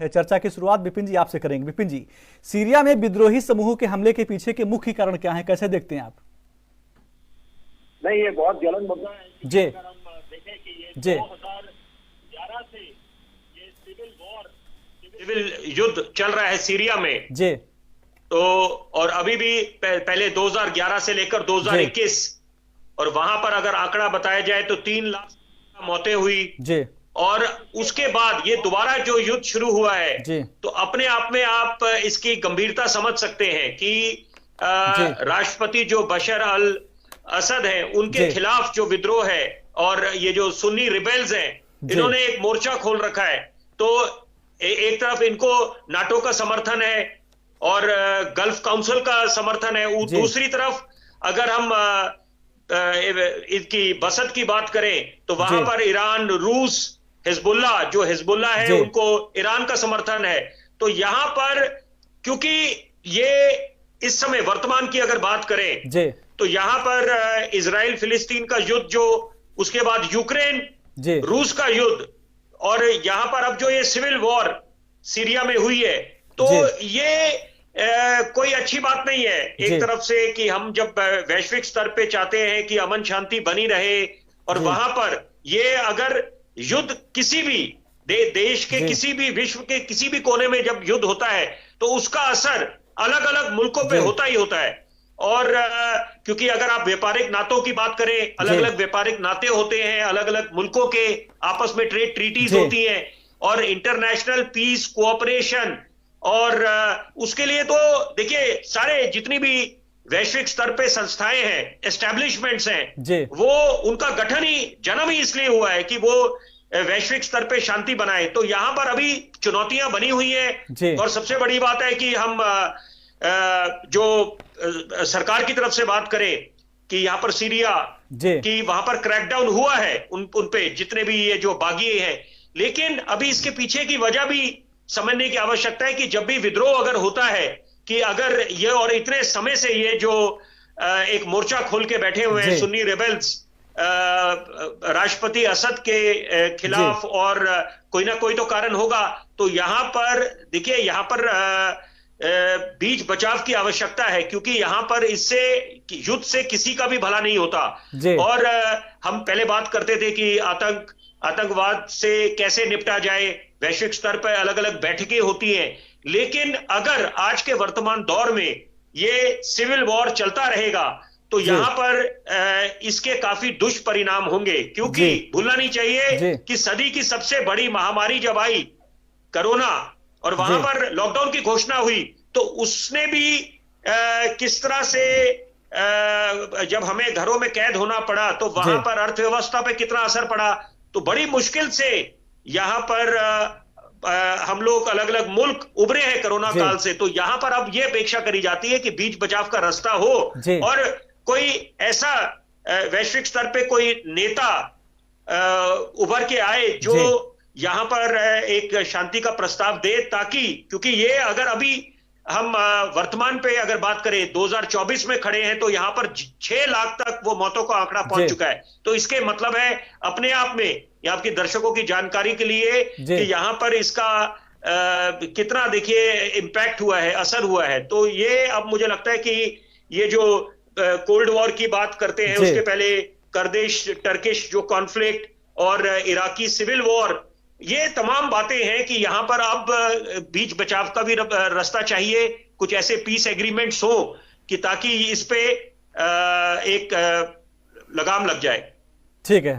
है। चर्चा की शुरुआत विपिन जी आपसे करेंगे। विपिन जी, सीरिया में विद्रोही समूह के हमले के पीछे के मुख्य कारण क्या है, कैसे देखते हैं आप? नहीं, ये बहुत ज्वलन मुद्दा है। जी अगर हम देखें कि ये 2011 से ये सिविल युद्ध चल रहा है सीरिया में जी, तो, और अभी भी पहले 2011 से लेकर 2021, और वहां पर अगर आंकड़ा बताया जाए तो 3 लाख मौतें हुई जी। और उसके बाद ये दोबारा जो युद्ध शुरू हुआ है जी। तो अपने आप में आप इसकी गंभीरता समझ सकते हैं कि राष्ट्रपति जो बशर अल असद है उनके खिलाफ जो विद्रोह है और ये जो सुन्नी रिबेल्स हैं इन्होंने एक मोर्चा खोल रखा है। तो एक तरफ इनको नाटो का समर्थन है और गल्फ काउंसिल का समर्थन है, दूसरी तरफ अगर हम इसकी बसत की बात करें तो वहां पर ईरान, रूस, हिजबुल्लाह, जो हिजबुल्लाह है उनको ईरान का समर्थन है। तो यहां पर क्योंकि ये इस समय वर्तमान की अगर बात करें तो यहां पर इजराइल फिलिस्तीन का युद्ध, जो उसके बाद यूक्रेन रूस का युद्ध, और यहां पर अब जो ये सिविल वॉर सीरिया में हुई है, तो ये कोई अच्छी बात नहीं है एक तरफ से कि हम जब वैश्विक स्तर पे चाहते हैं कि अमन शांति बनी रहे, और वहां पर ये अगर युद्ध किसी भी देश के किसी भी विश्व के किसी भी कोने में जब युद्ध होता है तो उसका असर अलग अलग मुल्कों पे होता ही होता है। और क्योंकि अगर आप व्यापारिक नातों की बात करें, अलग अलग व्यापारिक नाते होते हैं, अलग अलग मुल्कों के आपस में ट्रेड ट्रीटीज होती हैं, और इंटरनेशनल पीस कोऑपरेशन, और उसके लिए तो देखिए सारे जितनी भी वैश्विक स्तर पे संस्थाएं हैं, एस्टेब्लिशमेंट्स हैं, वो उनका गठन ही, जन्म ही इसलिए हुआ है कि वो वैश्विक स्तर पे शांति बनाए। तो यहां पर अभी चुनौतियां बनी हुई हैं, और सबसे बड़ी बात है कि हम जो सरकार की तरफ से बात करें कि यहां पर सीरिया की वहां पर क्रैकडाउन हुआ है उन पे जितने भी ये जो बागी हैं, लेकिन अभी इसके पीछे की वजह भी समझने की आवश्यकता है कि जब भी विद्रोह अगर होता है कि अगर ये, और इतने समय से ये जो एक मोर्चा खोल के बैठे हुए हैं सुन्नी रेबेल्स राष्ट्रपति असद के खिलाफ, और कोई ना कोई तो कारण होगा। तो यहां पर देखिए, यहां पर बीच बचाव की आवश्यकता है, क्योंकि यहां पर इससे युद्ध से किसी का भी भला नहीं होता। और हम पहले बात करते थे कि आतंकवाद से कैसे निपटा जाए, वैश्विक स्तर पर अलग अलग बैठकें होती हैं, लेकिन अगर आज के वर्तमान दौर में ये सिविल वॉर चलता रहेगा तो यहां पर इसके काफी दुष्परिणाम होंगे, क्योंकि भूलना नहीं चाहिए कि सदी की सबसे बड़ी महामारी जब आई कोरोना, और वहां पर लॉकडाउन की घोषणा हुई, तो उसने भी किस तरह से जब हमें घरों में कैद होना पड़ा तो वहां पर अर्थव्यवस्था पे कितना असर पड़ा। तो बड़ी मुश्किल से यहां पर हम लोग, अलग अलग मुल्क उभरे हैं कोरोना काल से। तो यहां पर अब यह अपेक्षा करी जाती है कि बीच बचाव का रास्ता हो, और कोई ऐसा वैश्विक स्तर पे कोई नेता उभर के आए जो यहां पर एक शांति का प्रस्ताव दे, ताकि, क्योंकि ये अगर अभी हम वर्तमान पे अगर बात करें 2024 में खड़े हैं तो यहां पर 6 लाख तक वो मौतों का आंकड़ा पहुंच चुका है। तो इसके मतलब है अपने आप में, ये आपकी दर्शकों की जानकारी के लिए कि यहां पर इसका कितना देखिए इंपैक्ट हुआ है, असर हुआ है। तो ये अब मुझे लगता है कि ये जो कोल्ड वॉर की बात करते हैं, उसके पहले कर्दिश टर्किश जो कॉन्फ्लिक्ट और इराकी सिविल वॉर, ये तमाम बातें हैं कि यहां पर अब बीच बचाव का भी रास्ता चाहिए, कुछ ऐसे पीस एग्रीमेंट्स हो कि ताकि इस पे एक लगाम लग जाए। ठीक है।